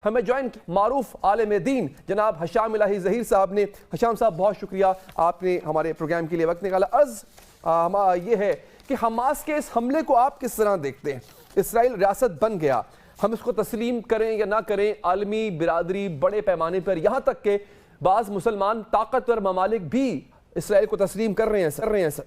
ہمیں جوائن معروف عالم دین جناب حشام الہی ظہیر صاحب نے. حشام صاحب بہت شکریہ آپ نے ہمارے پروگرام کے لیے وقت نکالا. یہ ہے کہ حماس کے اس حملے کو آپ کس طرح دیکھتے ہیں؟ اسرائیل ریاست بن گیا، ہم اس کو تسلیم کریں یا نہ کریں، عالمی برادری بڑے پیمانے پر یہاں تک کہ بعض مسلمان طاقتور ممالک بھی اسرائیل کو تسلیم کر رہے ہیں سر.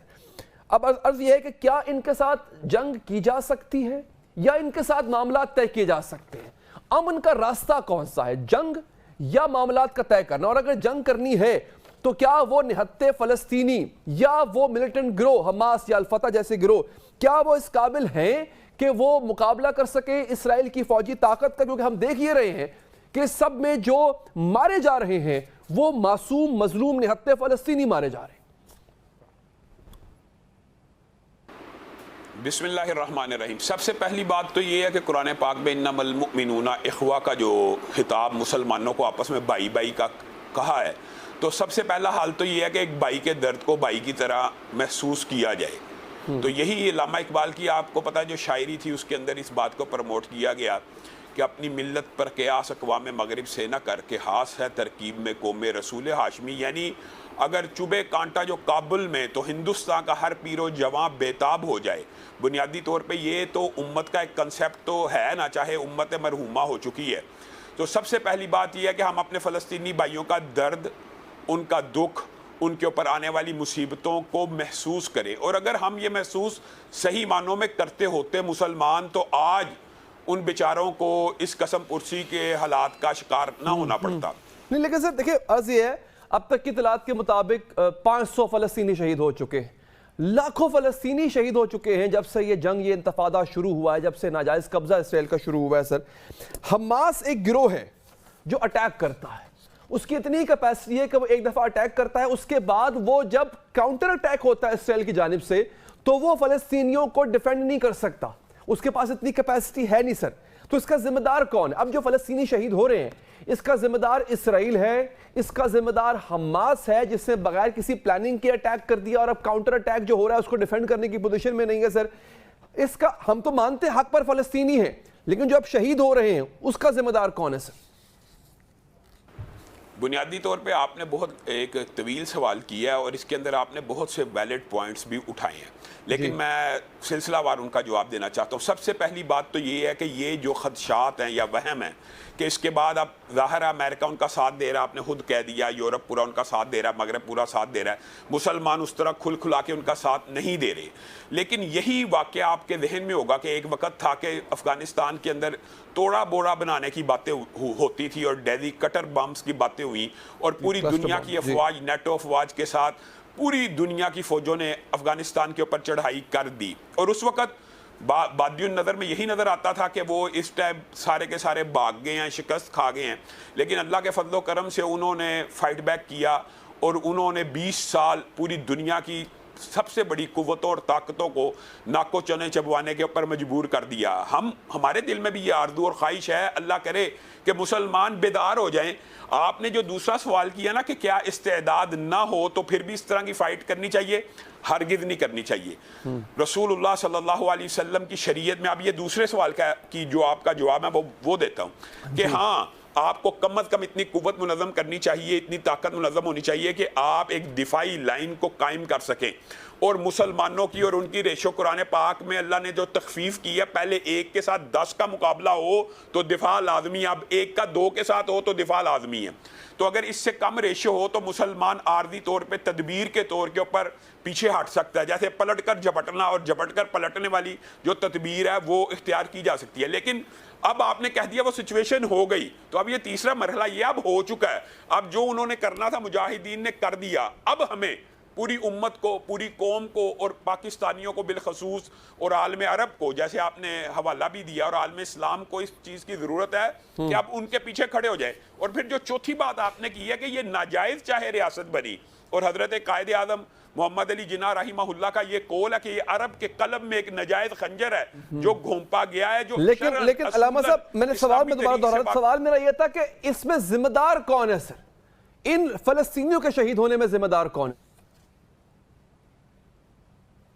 اب عرض یہ ہے کہ کیا ان کے ساتھ جنگ کی جا سکتی ہے یا ان کے ساتھ معاملات طے کیے جا سکتے ہیں؟ امن کا راستہ کون سا ہے، جنگ یا معاملات کا طے کرنا؟ اور اگر جنگ کرنی ہے تو کیا وہ نہتے فلسطینی یا وہ ملیٹنٹ گروہ حماس یا الفتح جیسے گروہ کیا وہ اس قابل ہیں کہ وہ مقابلہ کر سکیں اسرائیل کی فوجی طاقت کا؟ کیونکہ ہم دیکھ یہ رہے ہیں کہ سب میں جو مارے جا رہے ہیں وہ معصوم مظلوم نہتے فلسطینی مارے جا رہے ہیں. بسم اللہ الرحمن الرحیم. سب سے پہلی بات تو یہ ہے کہ قرآن پاک میں انما المؤمنون اخوہ کا جو خطاب مسلمانوں کو آپس میں بھائی بھائی کا کہا ہے، تو سب سے پہلا حال تو یہ ہے کہ ایک بھائی کے درد کو بھائی کی طرح محسوس کیا جائے. تو یہی علامہ اقبال کی آپ کو پتہ جو شاعری تھی اس کے اندر اس بات کو پروموٹ کیا گیا کہ اپنی ملت پر قیاس اقوام مغرب سے نہ کر کے خاص ہے ترکیب میں قوم رسول ہاشمی. یعنی اگر چبھے کانٹا جو کابل میں تو ہندوستان کا ہر پیر و جواں بیتاب ہو جائے. بنیادی طور پہ یہ تو امت کا ایک کنسیپٹ تو ہے نا، چاہے امت مرحومہ ہو چکی ہے. تو سب سے پہلی بات یہ ہے کہ ہم اپنے فلسطینی بھائیوں کا درد، ان کا دکھ، ان کے اوپر آنے والی مصیبتوں کو محسوس کریں. اور اگر ہم یہ محسوس صحیح معنوں میں کرتے ہوتے مسلمان تو آج ان بیچاروں کو اس قسم پرسی کے حالات کا شکار نہ ہونا پڑتا. نہیں لیکن سر دیکھیں عرض یہ ہے اب تک کی اطلاعات کے مطابق 500 فلسطینی شہید ہو چکے ہیں، لاکھوں فلسطینی شہید ہو چکے ہیں جب سے یہ جنگ، یہ انتفاضہ شروع ہوا ہے، جب سے ناجائز قبضہ اسرائیل کا شروع ہوا ہے. سر حماس ایک گروہ ہے جو اٹیک کرتا ہے، اس کی اتنی کیپیسٹی ہے کہ وہ ایک دفعہ اٹیک کرتا ہے، اس کے بعد وہ جب کاؤنٹر اٹیک ہوتا ہے اسرائیل کی جانب سے تو وہ فلسطینیوں کو ڈیفینڈ نہیں کر سکتا، اس کے پاس اتنی کیپیسٹی ہے نہیں. سر تو اس کا ذمہ دار کون ہے؟ اب جو فلسطینی شہید ہو رہے ہیں اس کا ذمہ دار اسرائیل ہے، اس کا ذمہ دار حماس ہے جس نے بغیر کسی پلاننگ کے اٹیک کر دیا اور اب کاؤنٹر اٹیک جو ہو رہا ہے اس کو ڈیفینڈ کرنے کی پوزیشن میں نہیں ہے. سر اس کا ہم تو مانتے حق پر فلسطینی ہیں، لیکن جو اب شہید ہو رہے ہیں اس کا ذمہ دار کون ہے؟ سر بنیادی طور پہ آپ نے بہت ایک طویل سوال کیا ہے اور اس کے اندر آپ نے بہت سے ویلڈ پوائنٹس بھی اٹھائے ہیں، لیکن میں سلسلہ وار ان کا جواب دینا چاہتا ہوں. سب سے پہلی بات تو یہ ہے کہ یہ جو خدشات ہیں یا وہم ہیں کہ اس کے بعد اب ظاہر ہے امریکہ ان کا ساتھ دے رہا، آپ نے خود کہہ دیا، یورپ پورا ان کا ساتھ دے رہا ہے، مغرب پورا ساتھ دے رہا ہے، مسلمان اس طرح کھل کھلا کے ان کا ساتھ نہیں دے رہے. لیکن یہی واقعہ آپ کے ذہن میں ہوگا کہ ایک وقت تھا کہ افغانستان کے اندر توڑا بوڑا بنانے کی باتیں ہوتی تھی اور ڈیلی کٹر بمز کی باتیں ہوئیں اور پوری دنیا کی افواج، نیٹو افواج کے ساتھ پوری دنیا کی فوجوں نے افغانستان کے اوپر چڑھائی کر دی. اور اس وقت بادی النظر میں یہی نظر آتا تھا کہ وہ اس ٹائم سارے کے سارے بھاگ گئے ہیں، شکست کھا گئے ہیں، لیکن اللہ کے فضل و کرم سے انہوں نے فائٹ بیک کیا اور انہوں نے 20 سال پوری دنیا کی سب سے بڑی قوتوں اور طاقتوں کو ناکو چنے چبوانے کے اوپر مجبور کر دیا. ہمارے دل میں بھی یہ آرزو اور خواہش ہے، اللہ کرے کہ مسلمان بیدار ہو جائیں. آپ نے جو دوسرا سوال کیا نا کہ کیا استعداد نہ ہو تو پھر بھی اس طرح کی فائٹ کرنی چاہیے؟ ہرگز نہیں کرنی چاہیے. رسول اللہ صلی اللہ علیہ وسلم کی شریعت میں اب یہ دوسرے سوال کی جو آپ کا جواب ہے وہ دیتا ہوں کہ ہاں آپ کو کم از کم اتنی قوت منظم کرنی چاہیے، اتنی طاقت منظم ہونی چاہیے کہ آپ ایک دفاعی لائن کو قائم کر سکیں. اور مسلمانوں کی اور ان کی ریشو قرآن پاک میں اللہ نے جو تخفیف کی ہے، پہلے 1 کے ساتھ 10 کا مقابلہ ہو تو دفاع لازمی، اب 1 کا 2 کے ساتھ ہو تو دفاع لازمی ہے. تو اگر اس سے کم ریشو ہو تو مسلمان عارضی طور پہ تدبیر کے طور کے اوپر پیچھے ہٹ سکتا ہے، جیسے پلٹ کر جھپٹنا اور جھپٹ کر پلٹنے والی جو تدبیر ہے وہ اختیار کی جا سکتی ہے. لیکن اب آپ نے کہہ دیا وہ سچویشن ہو گئی تو اب یہ تیسرا مرحلہ یہ اب ہو چکا ہے. اب جو انہوں نے کرنا تھا مجاہدین نے کر دیا. اب ہمیں پوری امت کو، پوری قوم کو اور پاکستانیوں کو بالخصوص اور عالم عرب کو، جیسے آپ نے حوالہ بھی دیا، اور عالم اسلام کو اس چیز کی ضرورت ہے کہ اب ان کے پیچھے کھڑے ہو جائیں. اور پھر جو چوتھی بات آپ نے کی ہے کہ یہ ناجائز چاہے ریاست بنی، اور حضرت قائد اعظم محمد علی جناح رحمہ اللہ کا یہ قول ہے کہ یہ عرب کے قلب میں ایک ناجائز خنجر ہے جو گھونپا گیا ہے. جو لیکن علامہ صاحب میں نے سوال میں دوبارہ دہرایا، سوال میرا یہ تھا کہ اس میں ذمہ دار کون ہے؟ سر ان فلسطینیوں کے شہید ہونے میں ذمہ دار کون ہے؟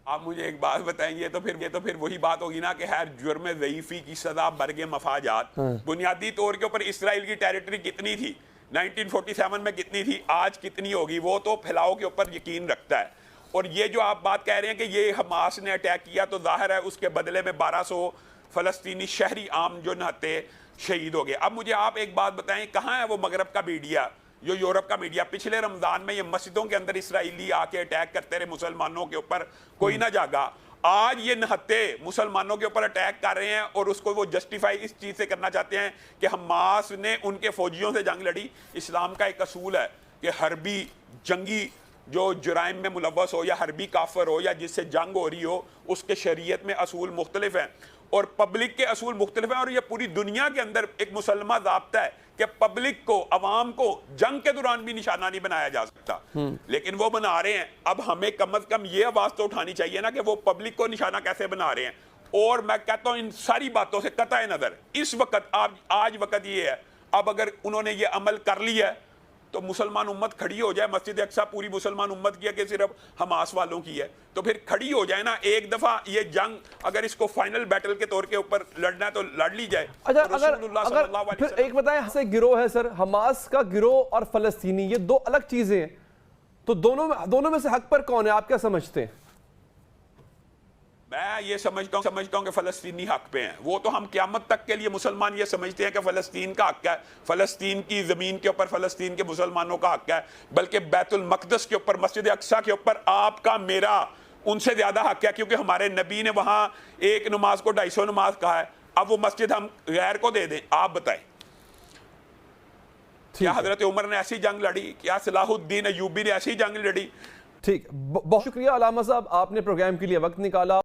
آپ مجھے ایک بات بتائیں، یہ تو پھر وہی بات ہوگی نا کہ ہر جرم ضعیفی کی سزا برگ مفاجات. بنیادی طور کے اوپر اسرائیل کی ٹیریٹری کتنی تھی 1947 میں، کتنی تھی، آج کتنی ہوگی، وہ تو پھیلاؤ کے اوپر یقین رکھتا ہے. اور یہ جو آپ بات کہہ رہے ہیں کہ یہ حماس نے اٹیک کیا، تو ظاہر ہے اس کے بدلے میں 1200 فلسطینی شہری عام جو نہتے شہید ہو گئے. اب مجھے آپ ایک بات بتائیں، کہاں ہے وہ مغرب کا میڈیا، جو یورپ کا میڈیا؟ پچھلے رمضان میں یہ مسجدوں کے اندر اسرائیلی آ کے اٹیک کرتے رہے مسلمانوں کے اوپر، کوئی نہ جاگا. آج یہ نہتے مسلمانوں کے اوپر اٹیک کر رہے ہیں اور اس کو وہ جسٹیفائی اس چیز سے کرنا چاہتے ہیں کہ حماس نے ان کے فوجیوں سے جنگ لڑی. اسلام کا ایک اصول ہے کہ حربی جنگی جو جرائم میں ملوث ہو یا حربی کافر ہو یا جس سے جنگ ہو رہی ہو، اس کے شریعت میں اصول مختلف ہیں اور پبلک کے اصول مختلف ہیں. اور یہ پوری دنیا کے اندر ایک مسلمہ ضابطہ ہے کہ پبلک کو، عوام کو جنگ کے دوران بھی نشانہ نہیں بنایا جا سکتا، لیکن وہ بنا رہے ہیں. اب ہمیں کم از کم یہ آواز تو اٹھانی چاہیے نا کہ وہ پبلک کو نشانہ کیسے بنا رہے ہیں. اور میں کہتا ہوں ان ساری باتوں سے قطع نظر اس وقت آج وقت یہ ہے، اب اگر انہوں نے یہ عمل کر لیا ہے تو مسلمان امت کھڑی ہو جائے. مسجد اقصیٰ پوری مسلمان امت کی ہے کہ صرف حماس والوں کی ہے؟ تو پھر کھڑی ہو جائے نا ایک دفعہ. یہ جنگ اگر اس کو فائنل بیٹل کے طور کے اوپر لڑنا ہے تو لڑ لی جائے. اگر پھر ایک بتائیں، سے گروہ ہے سر، حماس کا گروہ اور فلسطینی، یہ دو الگ چیزیں ہیں، تو دونوں میں سے حق پر کون ہے؟ آپ کیا سمجھتے ہیں؟ میں یہ سمجھتا ہوں کہ فلسطینی حق پہ ہیں. وہ تو ہم قیامت تک کے لیے مسلمان یہ سمجھتے ہیں کہ فلسطین کا حق ہے، فلسطین کی زمین کے اوپر فلسطین کے مسلمانوں کا حق ہے، بلکہ بیت المقدس کے اوپر، مسجد اقصیٰ کے اوپر آپ کا میرا ان سے زیادہ حق ہے، کیونکہ ہمارے نبی نے وہاں ایک نماز کو 250 نماز کہا ہے. اب وہ مسجد ہم غیر کو دے دیں؟ آپ بتائیں. کیا حضرت عمر نے ایسی جنگ لڑی؟ کیا صلاح الدین ایوبی نے ایسی جنگ لڑی؟ ٹھیک، بہت شکریہ علامہ صاحب، آپ نے پروگرام کے لیے وقت نکالا.